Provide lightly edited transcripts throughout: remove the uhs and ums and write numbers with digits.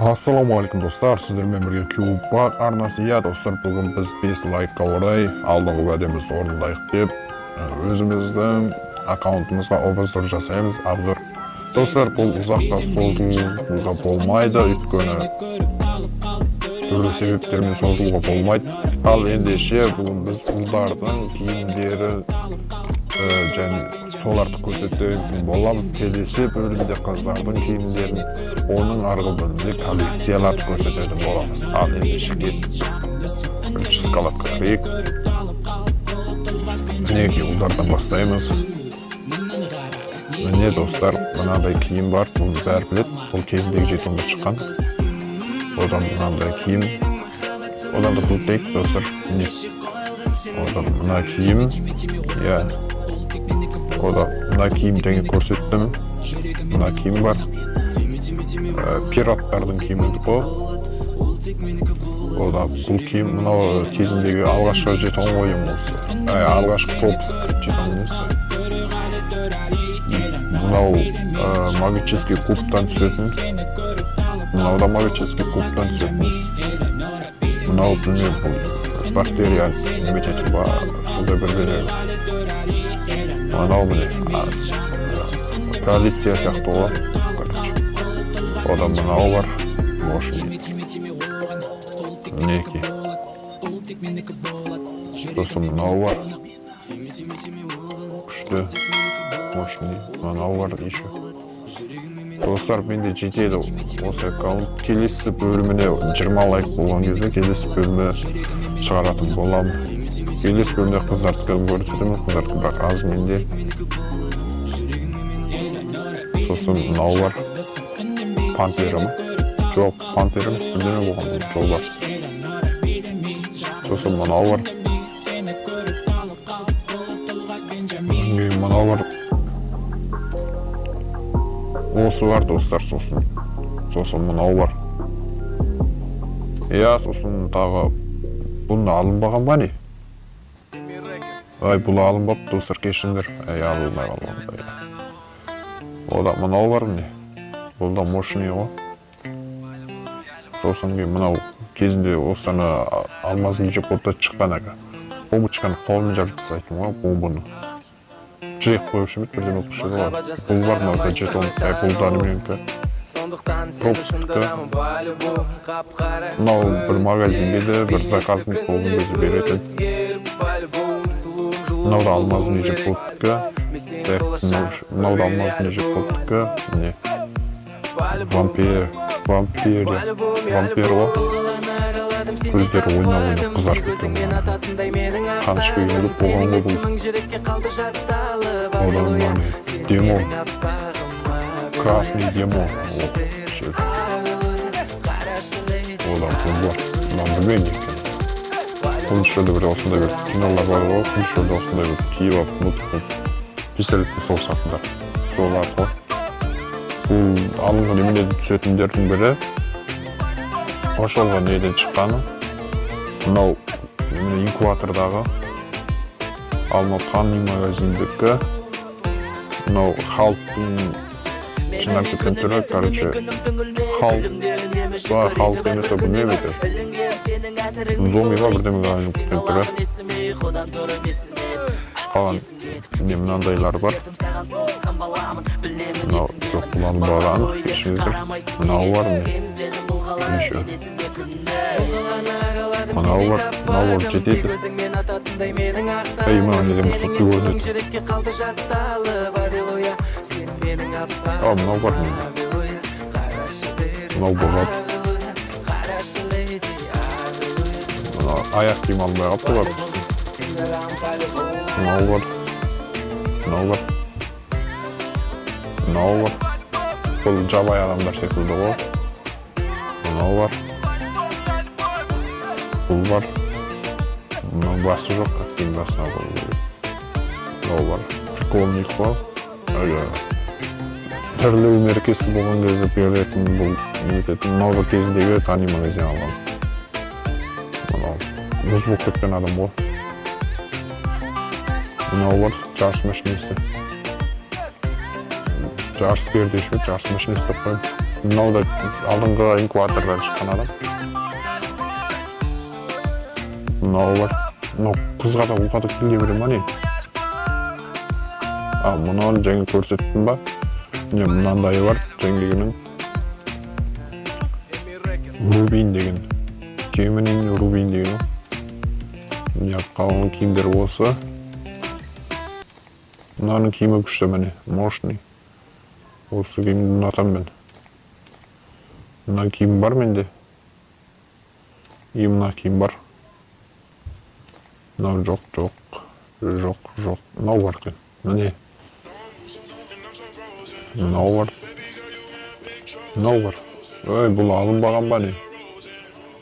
Ассалаумағалейкум достар, сіздермен бірге Кубак арнасы. Достар, бүгін біз 5 лайкқа орай алдыңғы уәдемізді орындайық деп өзіміздің аккаунтымызға обзор жасаймыз. Обзор. Достар, бұл ұзаққа созылуға болмайды, өйткені түрлі себептермен созылуға болмайды. Ал ендеше бүгін біз ұлдардың киімдері және соларды көрсететін боламыз. Келесі бөлімде қыздардың киімдерін, оның арғы бөлімде коллекцияларды көрсететін боламыз. Ал ендеше бірінші скалатқа кірейік. Мінекей ұлдардан бастаймыз. Міне достар, мынандай киім бар, бұны бәрі біледі. Бұл кезіндегі жетімге шыққан. Одан мынандай киім. Одан да бұлтейік достар. Одан мына киім. Мына киім және көрсеттім. Мына киім бар. Пираттардың киімі бұл. Одан бұл киім мынау кезіндегі алғашқы жетім ойым осы. Алғашқы топ жетім несі. Мынау магический кубтан түсетін. Мынау да магический кубтан түсетін. Мынау білмей бұл бактерия немететін ба. Сізде бір береді. Мынау міне полиция сияқты ғой. Одан мынау бар. Мінекей. Сосын мынау бар. Күшті. Мынау бар еще. Достар, менде жетеді осы аккаунт. Келесі бөліміне 20 лайк болған кезде келесі бөлімі шығаратын боламын. Келесі бөлімде қыздардікін көрсетемін, қыздардікі бірақ аз менде. Сосын мынау бар. Пантерім. Жоқ, пантерім білдіреміз болған жол бар. Сосын мынау бар. Мынау бар. Осы бар достар, сосын мынау бар. Сосын тағы бұны алынбаған ба не? Бұл алынбап достар, кешіңдер. Алынбай қалғанда. Ода мынау бар не? Бұл да мощный ғой. Сосын мынау кезінде осыны алмазын жеп отта шыққан әкі. Бомбочканы қолмен жарып жасайтын ғой, бомбыны. Жек қойып шымет бірдеме күші бар. Бұл бар мынау жетім, бұл да немененкі. Пропусктікі. Мынау бір магазинге де бір заказын қолын өзі беретін. Мынау да алмазын жеп отдікі. Мынау да алмазын жеп отдікі. Міне. Вампир ғой. Көздері ойнап қызар кеткен. Қаныш көйгенді болған ғой. Одан мане. Демо. Красный демо. Одан бұл бар. Мынау білген екен. Бұл шөлді бір осындай бір кинолар бар ғой. Бұл шөлді осындай бір киіп алып мұтып пистолетті соғысатындар. Солар ғой. Бұл алынған неменеден түсетіндердің бірі. Ошолға неден шыққаны. Мынау инкубатордағы алматқан магазиндікі. Мынау халықтың жинап кеткен түрі, короче, халық емесі білмейм екен. Зомбиға бірдемеге айнып кеткен түрі. Қалған мынандайлар бар. Мынау жоқ бұланы бағаны, кешіңіздер. Мынау бар міне. Мынау бар, мынау бар жетеді. Мынау неден мұсты көрінеді. Мынау бар мені. Мынау болады. Аяқ киім алынбай қапты бар. Мынау бар. Мынау бар. Мынау бар. Бұл жабай адамдар секілді ғой. Мынау бар. Бұл бар. Мынау басы жоқ, қаттың басына қойды. Мынау бар. Приколник бар. Түрлі мерекесі болған кезде беретін бұл немететін. Мынау кезіндегі тани магазин алған. Мынау мұз болып кеткен адам ғой. Мынау бар. Жарыс машинесі. Жарыс берді еші, жарыс машинесі деп қойым. Мынау да алдыңғы инкубатордан шыққан адам. Мынау бар. Мынау қызға да ұлға да келе бере ма не? Мұнаны жаңа көрсеттім ба? Міне мынандай бар, жаңгегінің рубин деген. Кемінің рубин деген. Міне қалған киімдер осы. Мынаның киімі күшті міне, мощный. Осы киімді ұнатам мен. Мына киім бар менде. Мына киім бар. Мынау жоқ. Мынау бар екен. Міне. Мынау бар. Ой, бұл алынбаған ба не?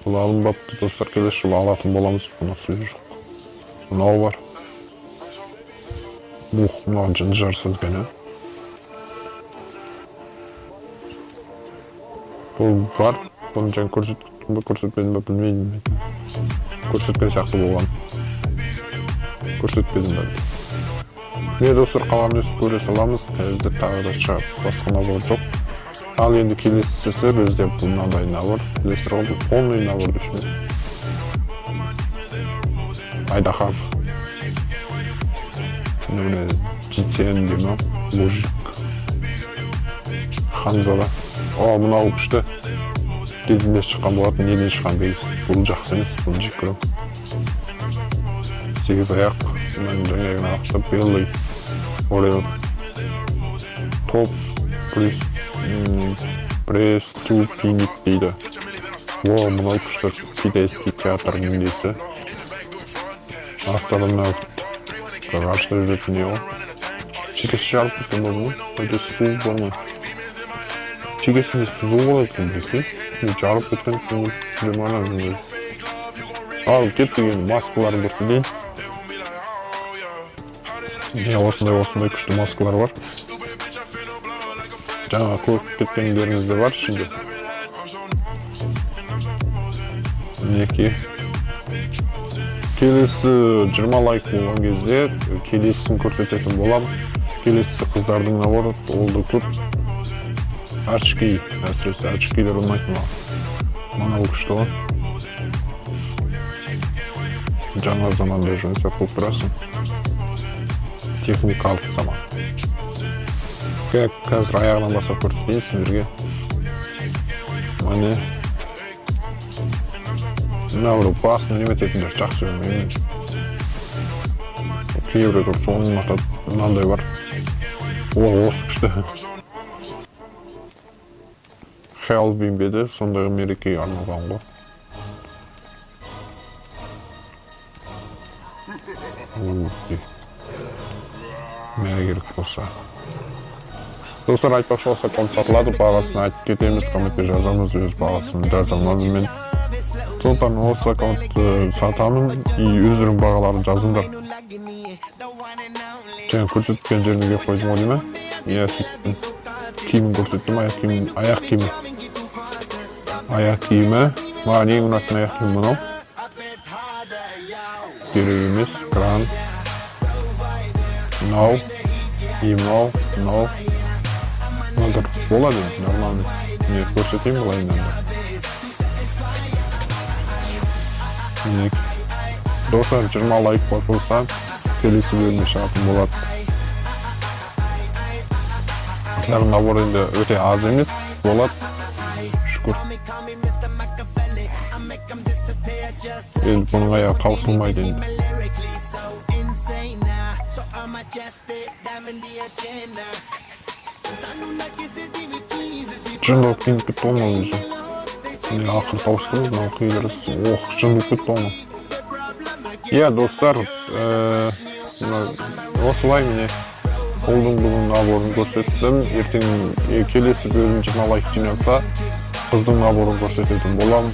Бұл алынбапты, достар, келесі жылы алатын боламыз. Бұны сөз жоқ. Мынау бар. Мынау жынды жарсыз екен, ә? Бұл бар. Бұны жаңа көрсетпедім бе, білмейдім. Көрсеткен сияқты болған. Көрсетпедім бе. Не, достар, қаламын өсіп көре саламыз. Қазір тағы да шығып, басқа набор жоқ. Ал енді келесісі бізде бұл мынандай набор. Білесіздер ғой, бұл полный набор düşünün. Айдахар. Міне жетен деймін, мужик. Ханзада. Мынау күшті. Кезінде шыққан болатын, неден шыққан дейсіз. Бұл жақсы емес, бұл жек көрем. 8 аяқ. Мен жаңағын ақтап, белый. Орео. Топ. Преступник дейді. Мынау күшті. Китайский театрның несі. Авторына ғашты жүретін не ол. Шекесі жарып кеткен болды ма? Өте су бар ма? Шекесінде су болады екен десе. Жарып кеткен күнде. Ал кетпеген маскаларын көрсін дейін. Осындай күшті маскалар бар. Жаңа көріп кеткендеріңізде бар ішінде. Мінеки. Келесі 20 лайк болған кезде келесісін көрсететін болам. Келесі қыздардың наборы, олды көп. Очки, әсіресе очкилер ұнайтын ма? Мынау күшті ғой. Жаңа заманда жұмыс көп тұрасың. Техникалық заман. Қазір аяғынан басып көрсетейін сіздерге. Міне. Мынау басын немететіндер жақсы көрмеймін. Кейбір көріп соңын матады. Мынандай бар. Осы күшті. Хәл беймбеді, сондағы мерекеге арналған ғой. Мәне керек болса. Достар, айтпақшы болса конт сатылады, бағасын айтып кетеміз, комментте жазамыз, өз бағасын жазамыз мен. Сондықтан осы аккаунтты сатамын, өздерің бағаларын жазыңдар. Жаңа көрсеткен жеріне қойдым ғой деймі? Киімін көрсеттім, аяқ киімі. Аяқ киімі. Маған ең ұнайтын аяқ киім мынау. Тіркелеміз, кран. Мынау. Мынау. Мынау болады, нормальный. Не көрсетейін бұлайынан да. Достар, 20 лайк басылса, келесі бөлімде шығатын болады. Қыздардың набор енді өте аз емес болады. Шүкір. Енді бұның аяғы таусылмайды енді. Жындап кеніп кетті олман өзі. Ақыр таусылды, мынау қиылырыз. Жындап кетті олман. Достар, осылай міне қолдың бүгін наборын көрсеттім. Ертең келесі бөлім 20 лайк жинаса, қыздың наборын көрсететін болам.